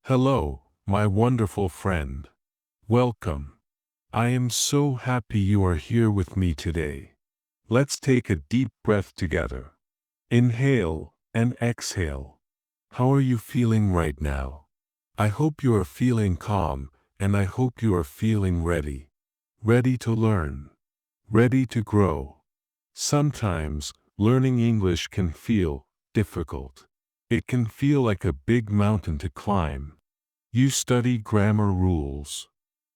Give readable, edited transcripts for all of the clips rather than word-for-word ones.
Hello, my wonderful friend. Welcome. I am so happy you are here with me today. Let's take a deep breath together. Inhale and exhale. How are you feeling right now? I hope you are feeling calm, and I hope you are feeling ready. Ready to learn. Ready to grow. Sometimes, learning English can feel difficult. It can feel like a big mountain to climb. You study grammar rules.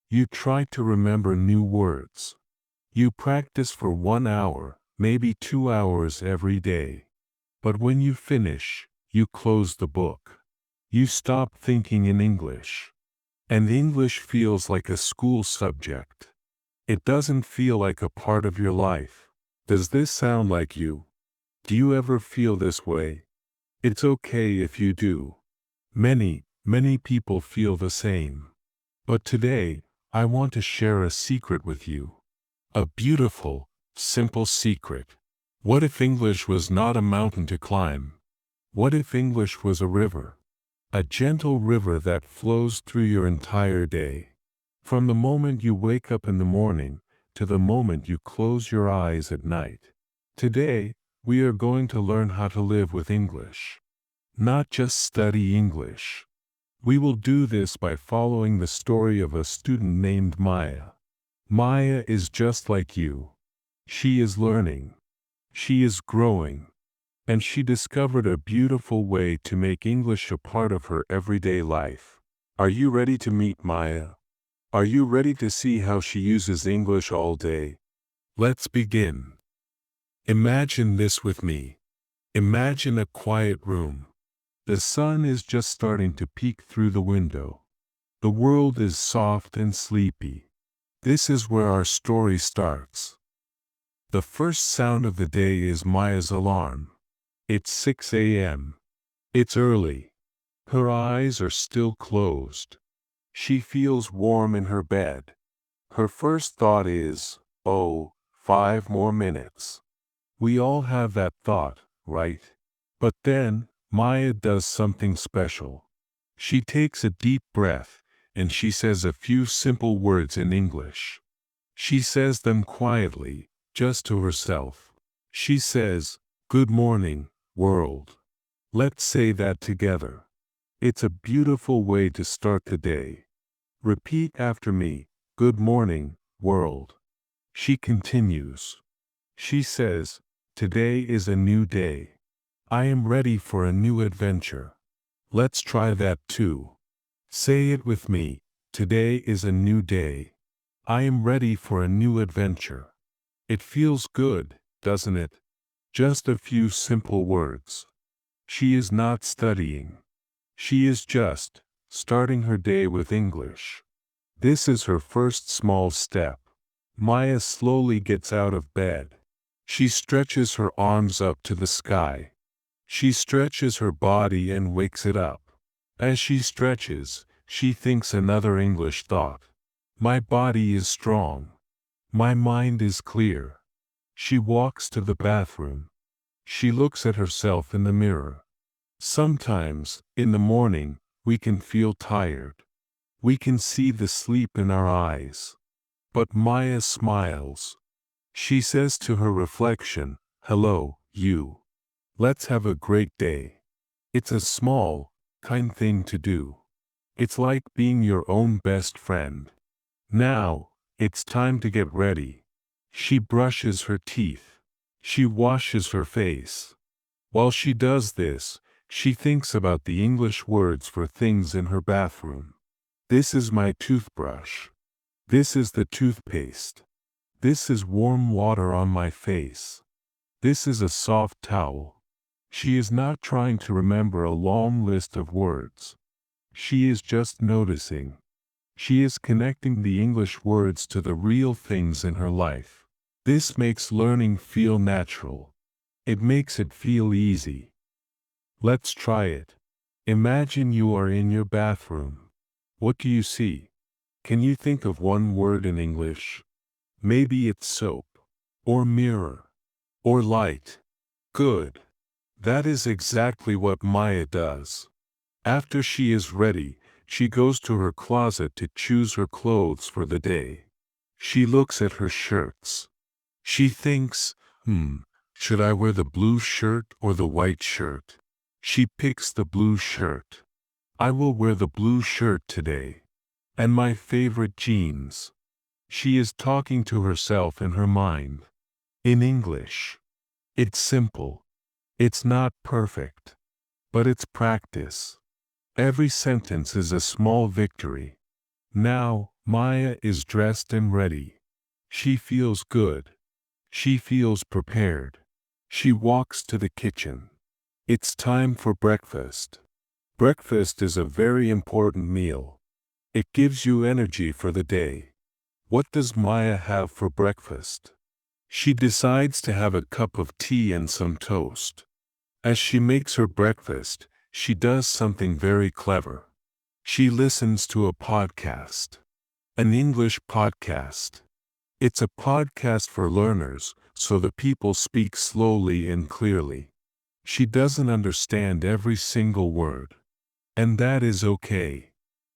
You try to remember new words. You practice for 1 hour, maybe 2 hours every day. But when you finish, you close the book. You stop thinking in English. And English feels like a school subject. It doesn't feel like a part of your life. Does this sound like you? Do you ever feel this way? It's okay if you do. Many people feel the same. But today, I want to share a secret with you. A beautiful, simple secret. What if English was not a mountain to climb? What if English was a river? A gentle river that flows through your entire day. From the moment you wake up in the morning, to the moment you close your eyes at night. Today, we are going to learn how to live with English. Not just study English. We will do this by following the story of a student named Maya. Maya is just like you. She is learning. She is growing. And she discovered a beautiful way to make English a part of her everyday life. Are you ready to meet Maya? Are you ready to see how she uses English all day? Let's begin. Imagine this with me. Imagine a quiet room. The sun is just starting to peek through the window. The world is soft and sleepy. This is where our story starts. The first sound of the day is Maya's alarm. It's 6 a.m. It's early. Her eyes are still closed. She feels warm in her bed. Her first thought is, oh, 5 more minutes. We all have that thought, right? But then, Maya does something special. She takes a deep breath, and she says a few simple words in English. She says them quietly, just to herself. She says, "Good morning, world." Let's say that together. It's a beautiful way to start the day. Repeat after me, "Good morning, world." She continues. She says, "Today is a new day. I am ready for a new adventure." Let's try that too. Say it with me. Today is a new day. I am ready for a new adventure. It feels good, doesn't it? Just a few simple words. She is not studying. She is just starting her day with English. This is her first small step. Maya slowly gets out of bed. She stretches her arms up to the sky. She stretches her body and wakes it up. As she stretches, she thinks another English thought. My body is strong. My mind is clear. She walks to the bathroom. She looks at herself in the mirror. Sometimes, in the morning, we can feel tired. We can see the sleep in our eyes. But Maya smiles. She says to her reflection, "Hello, you. Let's have a great day." It's a small, kind thing to do. It's like being your own best friend. Now, it's time to get ready. She brushes her teeth. She washes her face. While she does this, she thinks about the English words for things in her bathroom. This is my toothbrush. This is the toothpaste. This is warm water on my face. This is a soft towel. She is not trying to remember a long list of words. She is just noticing. She is connecting the English words to the real things in her life. This makes learning feel natural. It makes it feel easy. Let's try it. Imagine you are in your bathroom. What do you see? Can you think of one word in English? Maybe it's soap, or mirror, or light. Good. That is exactly what Maya does. After she is ready, She goes to her closet to choose her clothes for the day. She looks at her shirts. She thinks, should I wear the blue shirt or the white shirt? She picks the blue shirt. I will wear the blue shirt today. And my favorite jeans. She is talking to herself in her mind. In English. It's simple. It's not perfect. But it's practice. Every sentence is a small victory. Now, Maya is dressed and ready. She feels good. She feels prepared. She walks to the kitchen. It's time for breakfast. Breakfast is a very important meal. It gives you energy for the day. What does Maya have for breakfast? She decides to have a cup of tea and some toast. As she makes her breakfast, she does something very clever. She listens to a podcast. An English podcast. It's a podcast for learners, so the people speak slowly and clearly. She doesn't understand every single word. And that is okay.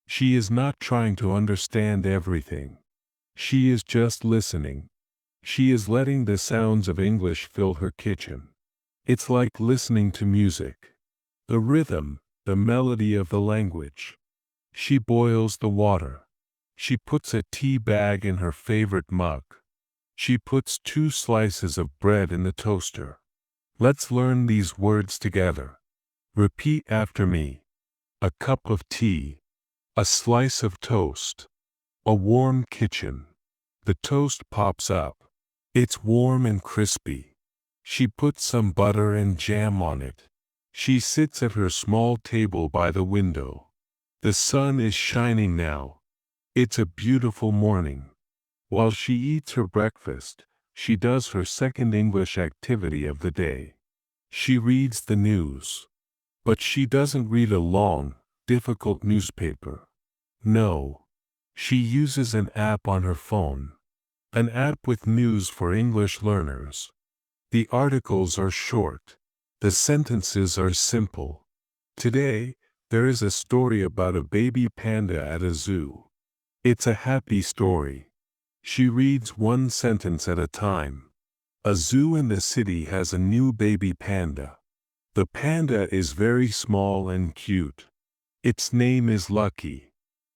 She is not trying to understand everything. She is just listening. She is letting the sounds of English fill her kitchen. It's like listening to music. The rhythm, the melody of the language. She boils the water. She puts a tea bag in her favorite mug. She puts 2 slices of bread in the toaster. Let's learn these words together. Repeat after me. A cup of tea. A slice of toast. A warm kitchen. The toast pops up. It's warm and crispy. She puts some butter and jam on it. She sits at her small table by the window. The sun is shining now. It's a beautiful morning. While she eats her breakfast, she does her second English activity of the day. She reads the news. But she doesn't read a long, difficult newspaper. No. She uses an app on her phone. An app with news for English learners. The articles are short. The sentences are simple. Today, there is a story about a baby panda at a zoo. It's a happy story. She reads one sentence at a time. A zoo in the city has a new baby panda. The panda is very small and cute. Its name is Lucky.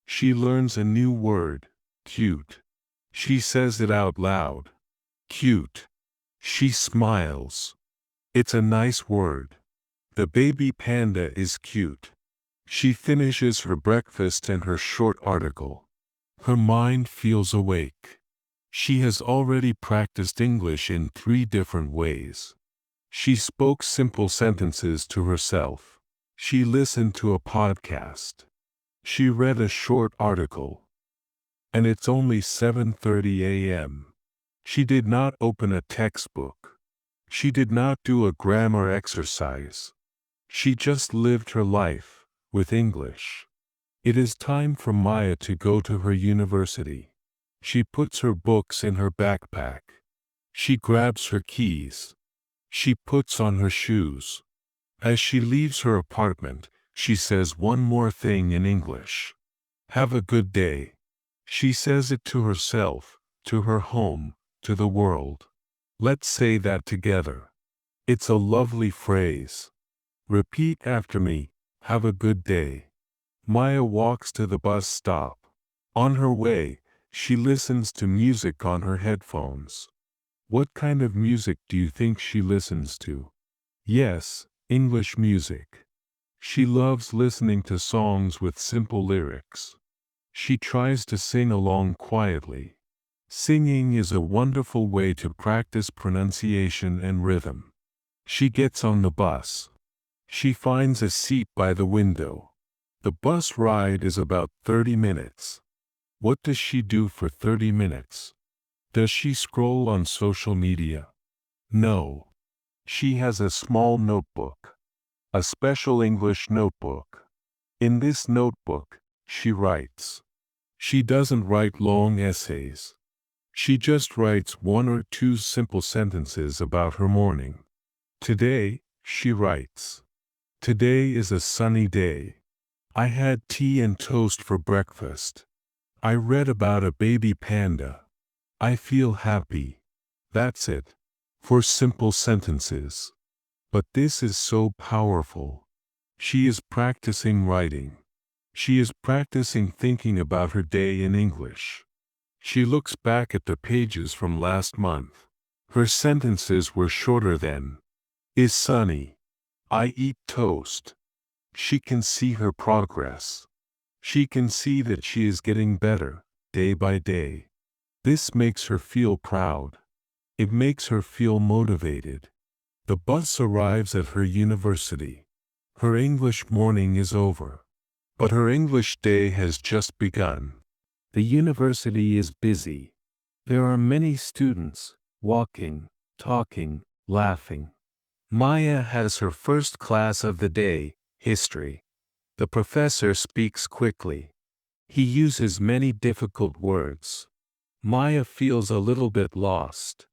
She learns a new word, cute. She says it out loud. Cute. She smiles. It's a nice word. The baby panda is cute. She finishes her breakfast and her short article. Her mind feels awake. She has already practiced English in 3 different ways. She spoke simple sentences to herself. She listened to a podcast. She read a short article. And it's only 7:30 a.m. She did not open a textbook. She did not do a grammar exercise. She just lived her life, with English. It is time for Maya to go to her university. She puts her books in her backpack. She grabs her keys. She puts on her shoes. As she leaves her apartment, she says one more thing in English. Have a good day. She says it to herself, to her home, to the world. Let's say that together. It's a lovely phrase. Repeat after me. Have a good day. Maya walks to the bus stop. On her way, she listens to music on her headphones. What kind of music do you think she listens to? Yes, English music. She loves listening to songs with simple lyrics. She tries to sing along quietly. Singing is a wonderful way to practice pronunciation and rhythm. She gets on the bus. She finds a seat by the window. The bus ride is about 30 minutes. What does she do for 30 minutes? Does she scroll on social media? No. She has a small notebook. A special English notebook. In this notebook, she writes. She doesn't write long essays. She just writes 1 or 2 simple sentences about her morning. Today, she writes. Today is a sunny day. I had tea and toast for breakfast. I read about a baby panda. I feel happy. That's it. For simple sentences. But this is so powerful. She is practicing writing. She is practicing thinking about her day in English. She looks back at the pages from last month. Her sentences were shorter then. Is sunny. I eat toast. She can see her progress. She can see that she is getting better, day by day. This makes her feel proud. It makes her feel motivated. The bus arrives at her university. Her English morning is over. But her English day has just begun. The university is busy. There are many students, walking, talking, laughing. Maya has her first class of the day, history. The professor speaks quickly. He uses many difficult words. Maya feels a little bit lost.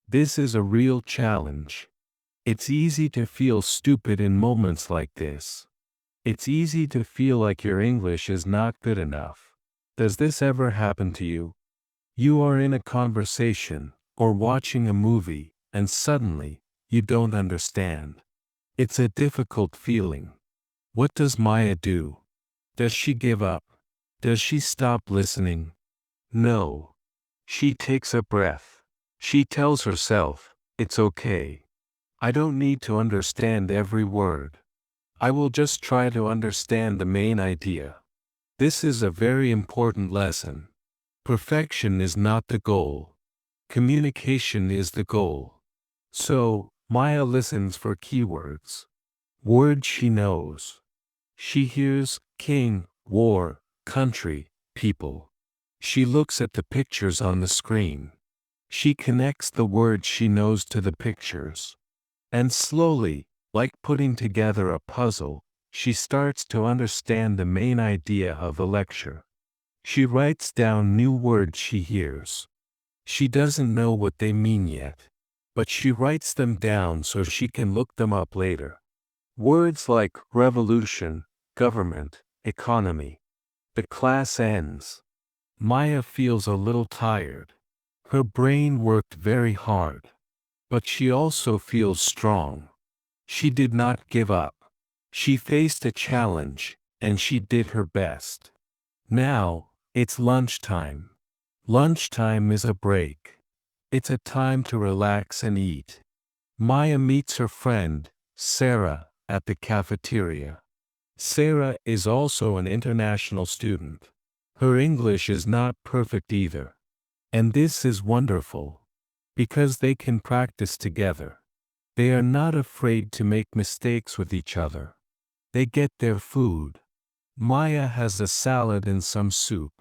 This is a real challenge. It's easy to feel stupid in moments like this. It's easy to feel like your English is not good enough. Does this ever happen to you? You are in a conversation, or watching a movie, and suddenly, you don't understand. It's a difficult feeling. What does Maya do? Does she give up? Does she stop listening? No. She takes a breath. She tells herself, it's okay. I don't need to understand every word. I will just try to understand the main idea. This is a very important lesson. Perfection is not the goal. Communication is the goal. So, Maya listens for keywords. Words she knows. She hears king, war, country, people. She looks at the pictures on the screen. She connects the words she knows to the pictures. And slowly, like putting together a puzzle, she starts to understand the main idea of the lecture. She writes down new words she hears. She doesn't know what they mean yet, but she writes them down so she can look them up later. Words like revolution, government, economy. The class ends. Maya feels a little tired. Her brain worked very hard. But she also feels strong. She did not give up. She faced a challenge, and she did her best. Now, it's lunchtime. Lunchtime is a break. It's a time to relax and eat. Maya meets her friend, Sarah, at the cafeteria. Sarah is also an international student. Her English is not perfect either. And this is wonderful. Because they can practice together. They are not afraid to make mistakes with each other. They get their food. Maya has a salad and some soup.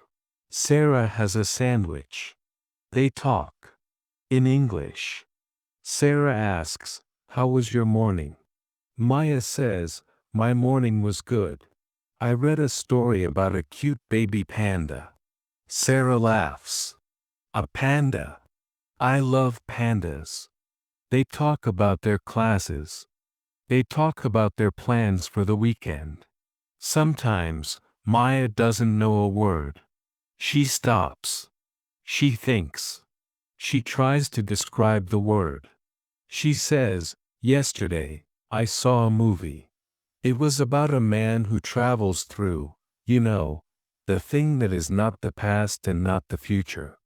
Sarah has a sandwich. They talk. In English. Sarah asks, "How was your morning?" Maya says, "My morning was good. I read a story about a cute baby panda." Sarah laughs. A panda. I love pandas. They talk about their classes. They talk about their plans for the weekend. Sometimes, Maya doesn't know a word. She stops. She thinks. She tries to describe the word. She says, "Yesterday, I saw a movie. It was about a man who travels through, the thing that is not the past and not the future."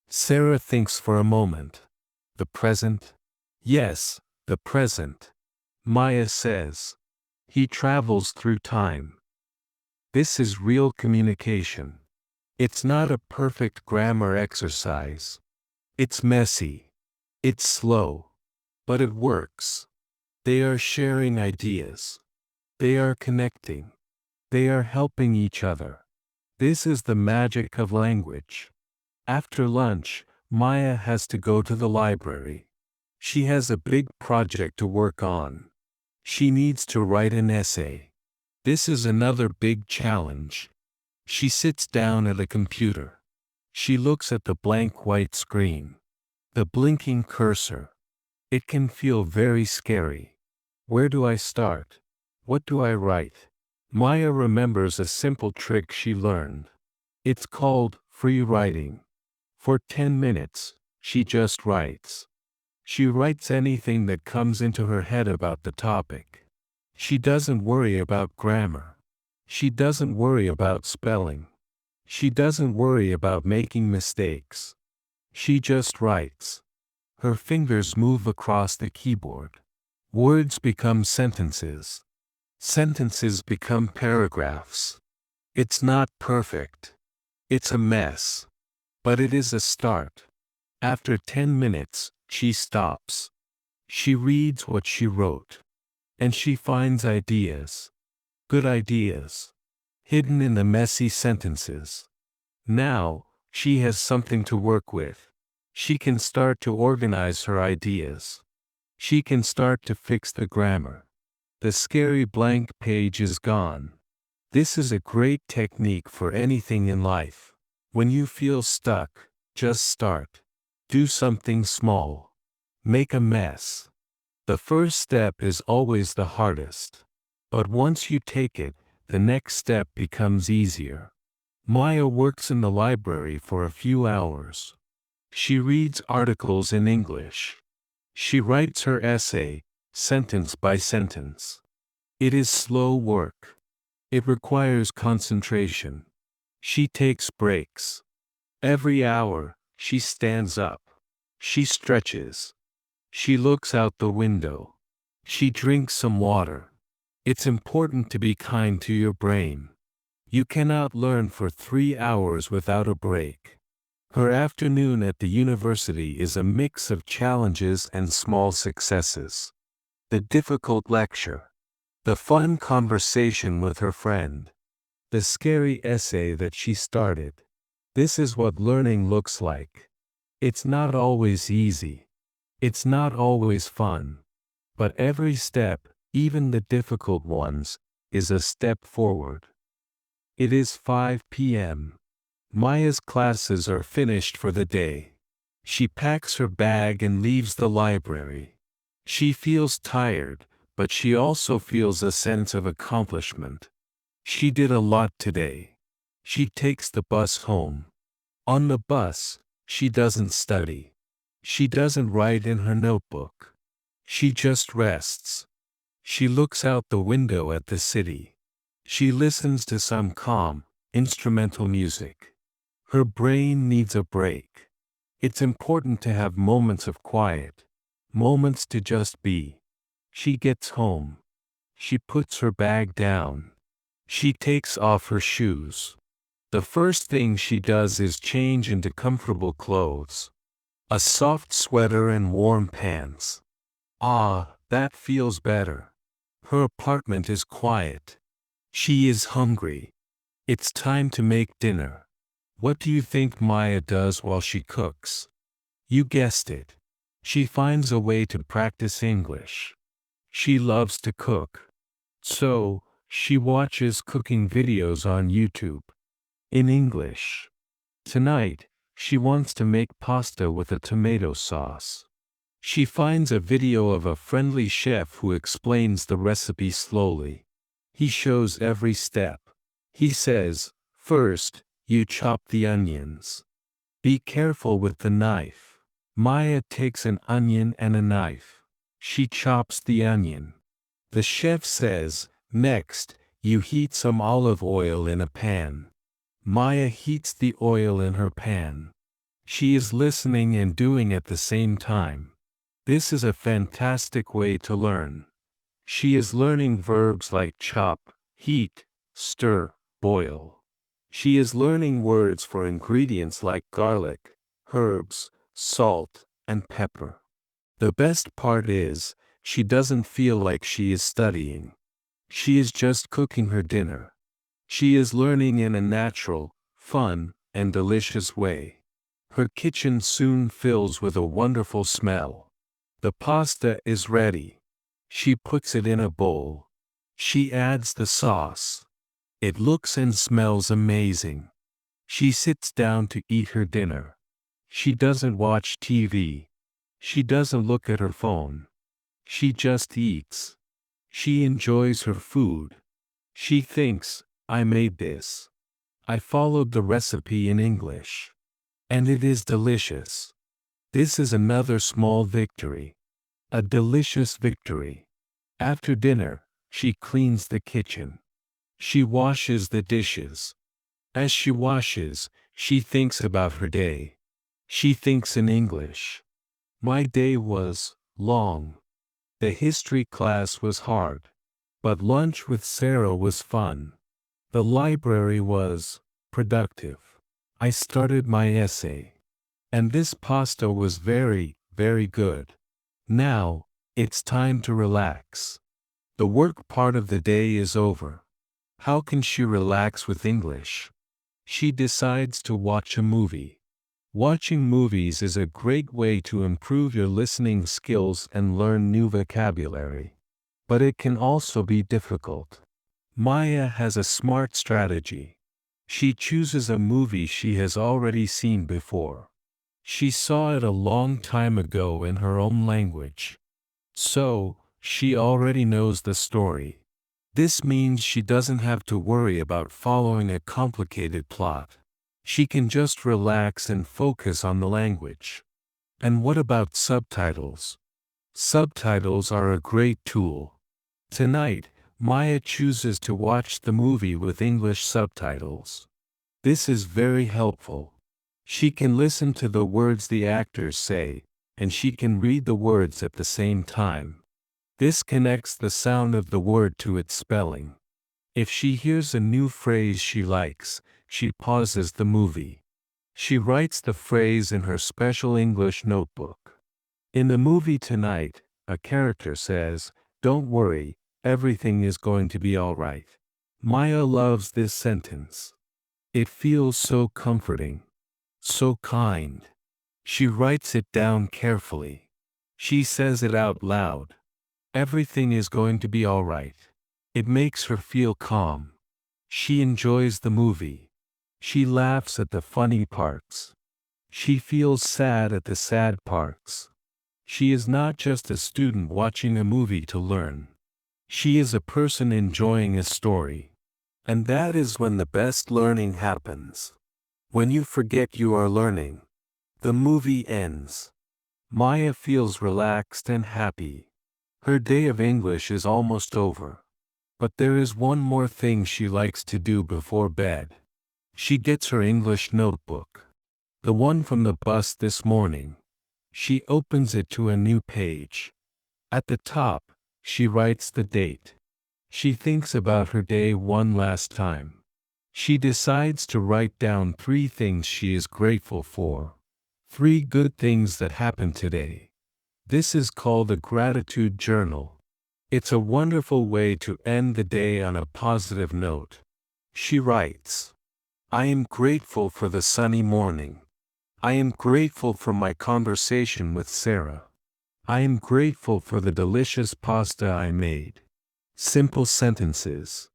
Sarah thinks for a moment. The present? Yes, the present. Maya says. He travels through time. This is real communication. It's not a perfect grammar exercise. It's messy. It's slow. But it works. They are sharing ideas. They are connecting. They are helping each other. This is the magic of language. After lunch, Maya has to go to the library. She has a big project to work on. She needs to write an essay. This is another big challenge. She sits down at a computer. She looks at the blank white screen. The blinking cursor. It can feel very scary. Where do I start? What do I write? Maya remembers a simple trick she learned. It's called free writing. For 10 minutes, she just writes. She writes anything that comes into her head about the topic. She doesn't worry about grammar. She doesn't worry about spelling. She doesn't worry about making mistakes. She just writes. Her fingers move across the keyboard. Words become sentences. Sentences become paragraphs. It's not perfect. It's a mess. But it is a start. After 10 minutes, she stops. She reads what she wrote. And she finds ideas. Good ideas. Hidden in the messy sentences. Now, she has something to work with. She can start to organize her ideas. She can start to fix the grammar. The scary blank page is gone. This is a great technique for anything in life. When you feel stuck, just start. Do something small. Make a mess. The first step is always the hardest. But once you take it, the next step becomes easier. Maya works in the library for a few hours. She reads articles in English. She writes her essay, sentence by sentence. It is slow work. It requires concentration. She takes breaks. Every hour, she stands up. She stretches. She looks out the window. She drinks some water. It's important to be kind to your brain. You cannot learn for 3 hours without a break. Her afternoon at the university is a mix of challenges and small successes. The difficult lecture. The fun conversation with her friend. The scary essay that she started. This is what learning looks like. It's not always easy. It's not always fun. But every step, even the difficult ones, is a step forward. It is 5 p.m. Maya's classes are finished for the day. She packs her bag and leaves the library. She feels tired, but she also feels a sense of accomplishment. She did a lot today. She takes the bus home. On the bus, she doesn't study. She doesn't write in her notebook. She just rests. She looks out the window at the city. She listens to some calm, instrumental music. Her brain needs a break. It's important to have moments of quiet, moments to just be. She gets home. She puts her bag down. She takes off her shoes. The first thing she does is change into comfortable clothes. A soft sweater and warm pants. Ah, that feels better. Her apartment is quiet. She is hungry. It's time to make dinner. What do you think Maya does while she cooks? You guessed it. She finds a way to practice English. She loves to cook. So, she watches cooking videos on YouTube. In English. Tonight, she wants to make pasta with a tomato sauce. She finds a video of a friendly chef who explains the recipe slowly. He shows every step. He says, first, you chop the onions. Be careful with the knife. Maya takes an onion and a knife. She chops the onion. The chef says, next, you heat some olive oil in a pan. Maya heats the oil in her pan. She is listening and doing at the same time. This is a fantastic way to learn. She is learning verbs like chop, heat, stir, boil. She is learning words for ingredients like garlic, herbs, salt, and pepper. The best part is, she doesn't feel like she is studying. She is just cooking her dinner. She is learning in a natural, fun, and delicious way. Her kitchen soon fills with a wonderful smell. The pasta is ready. She puts it in a bowl. She adds the sauce. It looks and smells amazing. She sits down to eat her dinner. She doesn't watch TV. She doesn't look at her phone. She just eats. She enjoys her food. She thinks, I made this. I followed the recipe in English. And it is delicious. This is another small victory. A delicious victory. After dinner, she cleans the kitchen. She washes the dishes. As she washes, she thinks about her day. She thinks in English. My day was long. The history class was hard. But lunch with Sarah was fun. The library was productive. I started my essay. And this pasta was very, very good. Now, it's time to relax. The work part of the day is over. How can she relax with English? She decides to watch a movie. Watching movies is a great way to improve your listening skills and learn new vocabulary. But it can also be difficult. Maya has a smart strategy. She chooses a movie she has already seen before. She saw it a long time ago in her own language. So, she already knows the story. This means she doesn't have to worry about following a complicated plot. She can just relax and focus on the language. And what about subtitles? Subtitles are a great tool. Tonight, Maya chooses to watch the movie with English subtitles. This is very helpful. She can listen to the words the actors say, and she can read the words at the same time. This connects the sound of the word to its spelling. If she hears a new phrase she likes, she pauses the movie. She writes the phrase in her special English notebook. In the movie tonight, a character says, "Don't worry, everything is going to be all right." Maya loves this sentence. It feels so comforting. So kind. She writes it down carefully. She says it out loud. Everything is going to be all right. It makes her feel calm. She enjoys the movie. She laughs at the funny parts. She feels sad at the sad parts. She is not just a student watching a movie to learn. She is a person enjoying a story. And that is when the best learning happens. When you forget you are learning. The movie ends. Maya feels relaxed and happy. Her day of English is almost over. But there is one more thing she likes to do before bed. She gets her English notebook. The one from the bus this morning. She opens it to a new page. At the top, she writes the date. She thinks about her day one last time. She decides to write down 3 things she is grateful for. 3 good things that happened today. This is called a gratitude journal. It's a wonderful way to end the day on a positive note. She writes, I am grateful for the sunny morning. I am grateful for my conversation with Sarah. I am grateful for the delicious pasta I made. Simple sentences.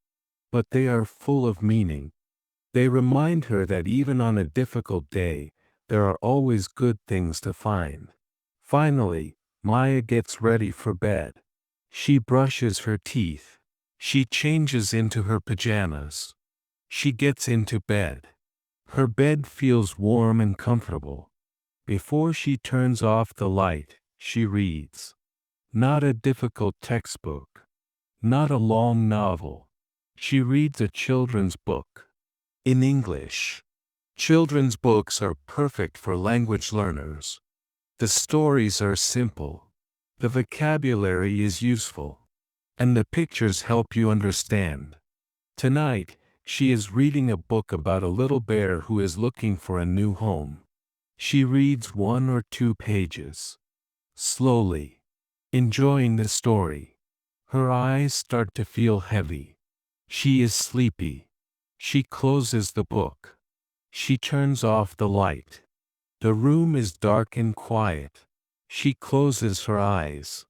But they are full of meaning. They remind her that even on a difficult day, there are always good things to find. Finally, Maya gets ready for bed. She brushes her teeth. She changes into her pajamas. She gets into bed. Her bed feels warm and comfortable. Before she turns off the light, she reads. Not a difficult textbook. Not a long novel. She reads a children's book. In English. Children's books are perfect for language learners. The stories are simple. The vocabulary is useful. And the pictures help you understand. Tonight, she is reading a book about a little bear who is looking for a new home. She reads 1 or 2 pages. Slowly. Enjoying the story. Her eyes start to feel heavy. She is sleepy. She closes the book. She turns off the light. The room is dark and quiet. She closes her eyes.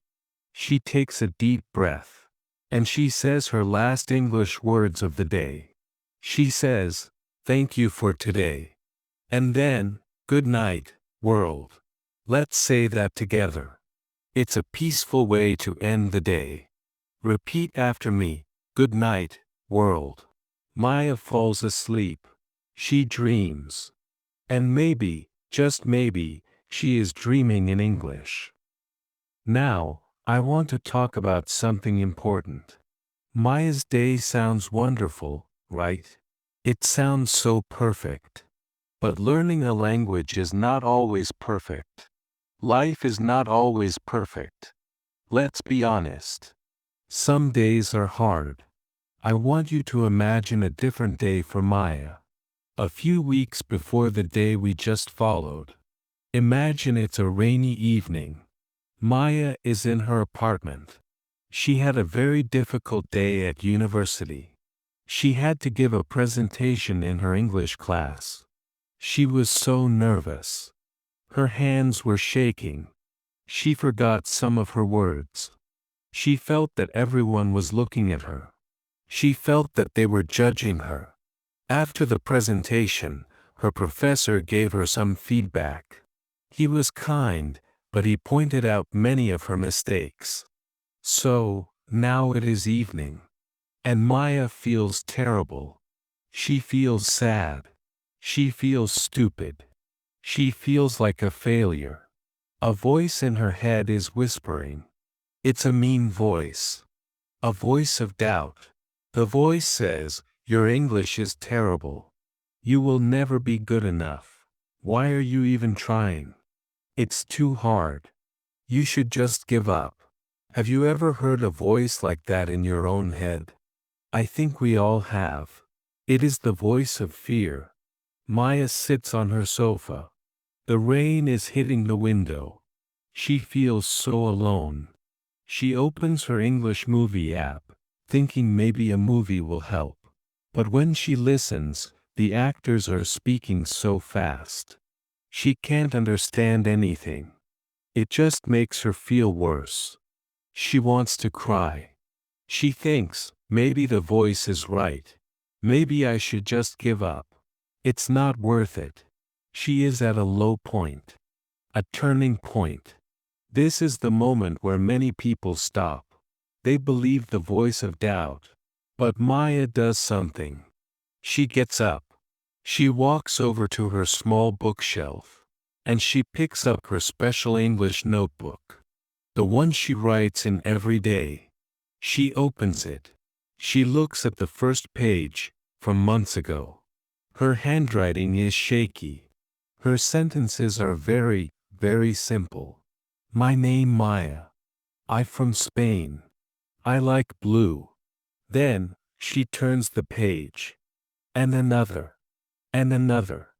She takes a deep breath. And she says her last English words of the day. She says, thank you for today. And then, good night, world. Let's say that together. It's a peaceful way to end the day. Repeat after me, good night, world. Maya falls asleep. She dreams. And maybe, just maybe, she is dreaming in English. Now, I want to talk about something important. Maya's day sounds wonderful, right? It sounds so perfect. But learning a language is not always perfect. Life is not always perfect. Let's be honest. Some days are hard. I want you to imagine a different day for Maya. A few weeks before the day we just followed. Imagine it's a rainy evening. Maya is in her apartment. She had a very difficult day at university. She had to give a presentation in her English class. She was so nervous. Her hands were shaking. She forgot some of her words. She felt that everyone was looking at her. She felt that they were judging her. After the presentation, her professor gave her some feedback. He was kind, but he pointed out many of her mistakes. So, now it is evening. And Maya feels terrible. She feels sad. She feels stupid. She feels like a failure. A voice in her head is whispering. It's a mean voice. A voice of doubt. The voice says, "Your English is terrible. You will never be good enough. Why are you even trying? It's too hard. You should just give up." Have you ever heard a voice like that in your own head? I think we all have. It is the voice of fear. Maya sits on her sofa. The rain is hitting the window. She feels so alone. She opens her English movie app, thinking maybe a movie will help. But when she listens, the actors are speaking so fast. She can't understand anything. It just makes her feel worse. She wants to cry. She thinks, maybe the voice is right. Maybe I should just give up. It's not worth it. She is at a low point. A turning point. This is the moment where many people stop. They believe the voice of doubt. But Maya does something. She gets up. She walks over to her small bookshelf. And she picks up her special English notebook. The one she writes in every day. She opens it. She looks at the first page, from months ago. Her handwriting is shaky. Her sentences are very, very simple. My name Maya. I from Spain. I like blue. Then, she turns the page. And another. And another.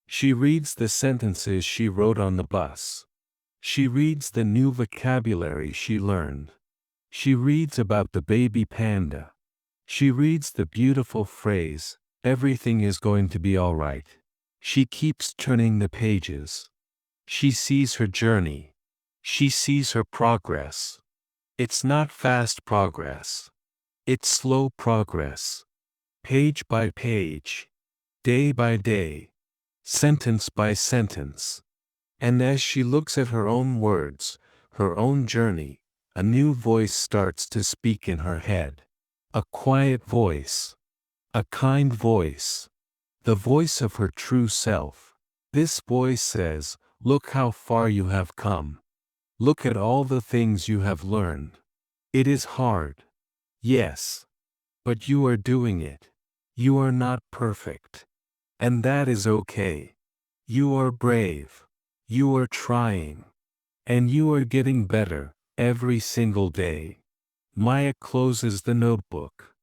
She reads the sentences she wrote on the bus. She reads the new vocabulary she learned. She reads about the baby panda. She reads the beautiful phrase, "Everything is going to be all right." She keeps turning the pages. She sees her journey. She sees her progress. It's not fast progress. It's slow progress. Page by page. Day by day. Sentence by sentence. And as she looks at her own words, her own journey, a new voice starts to speak in her head. A quiet voice. A kind voice. The voice of her true self. This voice says, "Look how far you have come. Look at all the things you have learned. It is hard. Yes. But you are doing it. You are not perfect. And that is okay. You are brave. You are trying. And you are getting better, every single day." Maya closes the notebook.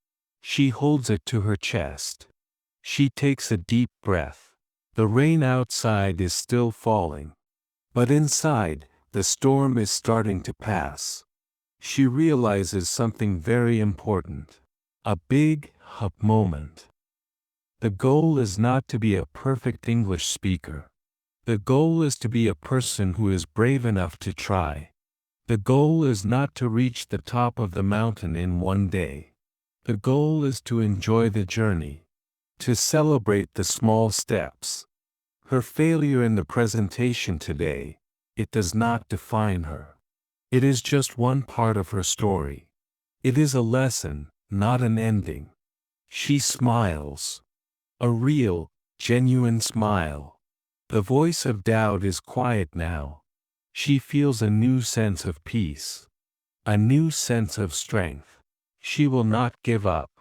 She holds it to her chest. She takes a deep breath. The rain outside is still falling. But inside, the storm is starting to pass. She realizes something very important. A big, moment. The goal is not to be a perfect English speaker. The goal is to be a person who is brave enough to try. The goal is not to reach the top of the mountain in one day. The goal is to enjoy the journey. To celebrate the small steps. Her failure in the presentation today, it does not define her. It is just one part of her story. It is a lesson, not an ending. She smiles. A real, genuine smile. The voice of doubt is quiet now. She feels a new sense of peace. A new sense of strength. She will not give up.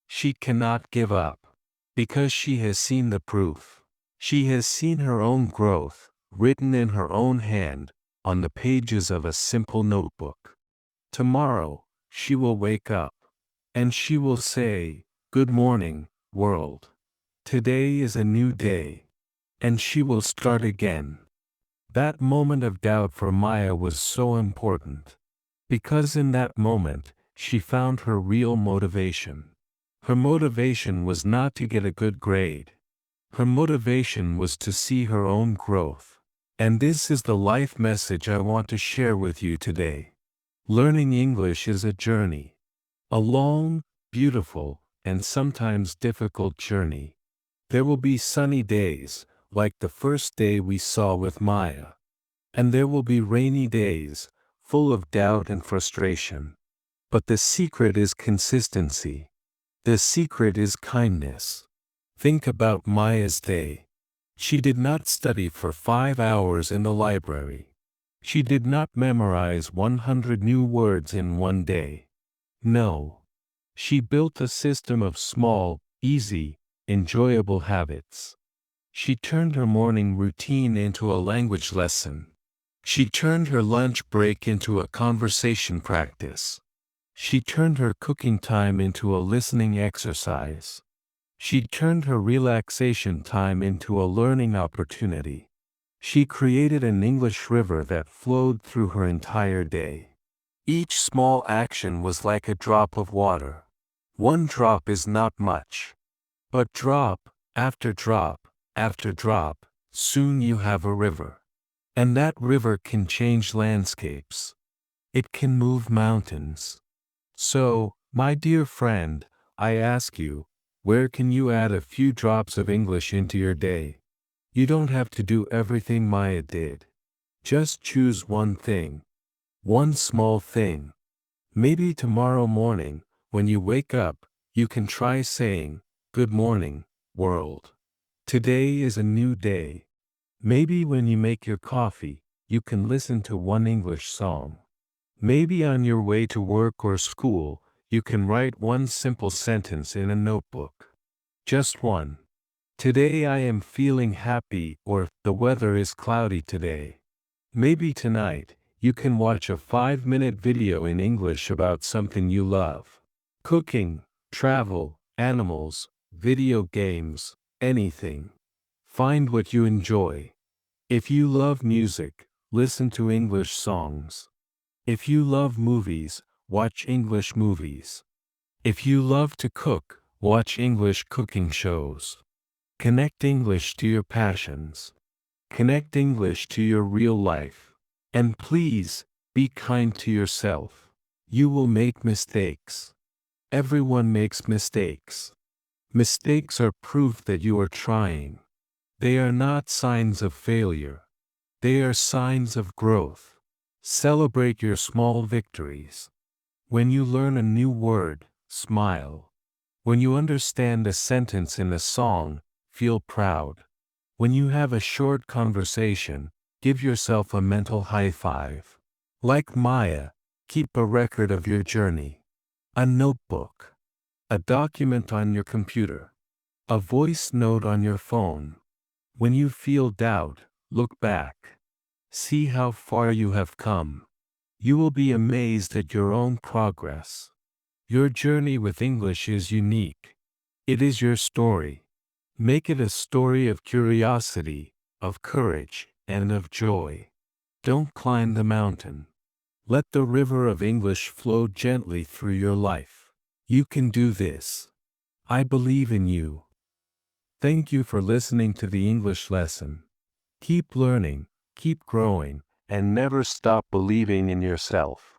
She cannot give up. Because she has seen the proof. She has seen her own growth, written in her own hand, on the pages of a simple notebook. Tomorrow, she will wake up. And she will say, "Good morning, world. Today is a new day." And she will start again. That moment of doubt for Maya was so important. Because in that moment, she found her real motivation. Her motivation was not to get a good grade. Her motivation was to see her own growth. And this is the life message I want to share with you today. Learning English is a journey. A long, beautiful, and sometimes difficult journey. There will be sunny days, like the first day we saw with Maya. And there will be rainy days, full of doubt and frustration. But the secret is consistency. The secret is kindness. Think about Maya's day. She did not study for 5 hours in the library. She did not memorize 100 new words in one day. No. She built a system of small, easy, enjoyable habits. She turned her morning routine into a language lesson. She turned her lunch break into a conversation practice. She turned her cooking time into a listening exercise. She turned her relaxation time into a learning opportunity. She created an English river that flowed through her entire day. Each small action was like a drop of water. One drop is not much. But drop, after drop, after drop, soon you have a river. And that river can change landscapes. It can move mountains. So, my dear friend, I ask you, where can you add a few drops of English into your day? You don't have to do everything Maya did. Just choose one thing. One small thing. Maybe tomorrow morning, when you wake up, you can try saying, "Good morning, world. Today is a new day." Maybe when you make your coffee, you can listen to one English song. Maybe on your way to work or school, you can write one simple sentence in a notebook. Just one. "Today I am feeling happy," or "The weather is cloudy today." Maybe tonight, you can watch a 5-minute video in English about something you love. Cooking, travel, animals, video games, anything. Find what you enjoy. If you love music, listen to English songs. If you love movies, watch English movies. If you love to cook, watch English cooking shows. Connect English to your passions. Connect English to your real life. And please, be kind to yourself. You will make mistakes. Everyone makes mistakes. Mistakes are proof that you are trying. They are not signs of failure. They are signs of growth. Celebrate your small victories. When you learn a new word, smile. When you understand a sentence in a song, feel proud. When you have a short conversation, give yourself a mental high five. Like Maya, keep a record of your journey. A notebook. A document on your computer. A voice note on your phone. When you feel doubt, look back. See how far you have come. You will be amazed at your own progress. Your journey with English is unique. It is your story. Make it a story of curiosity, of courage, and of joy. Don't climb the mountain. Let the river of English flow gently through your life. You can do this. I believe in you. Thank you for listening to the English lesson. Keep learning, keep growing, and never stop believing in yourself.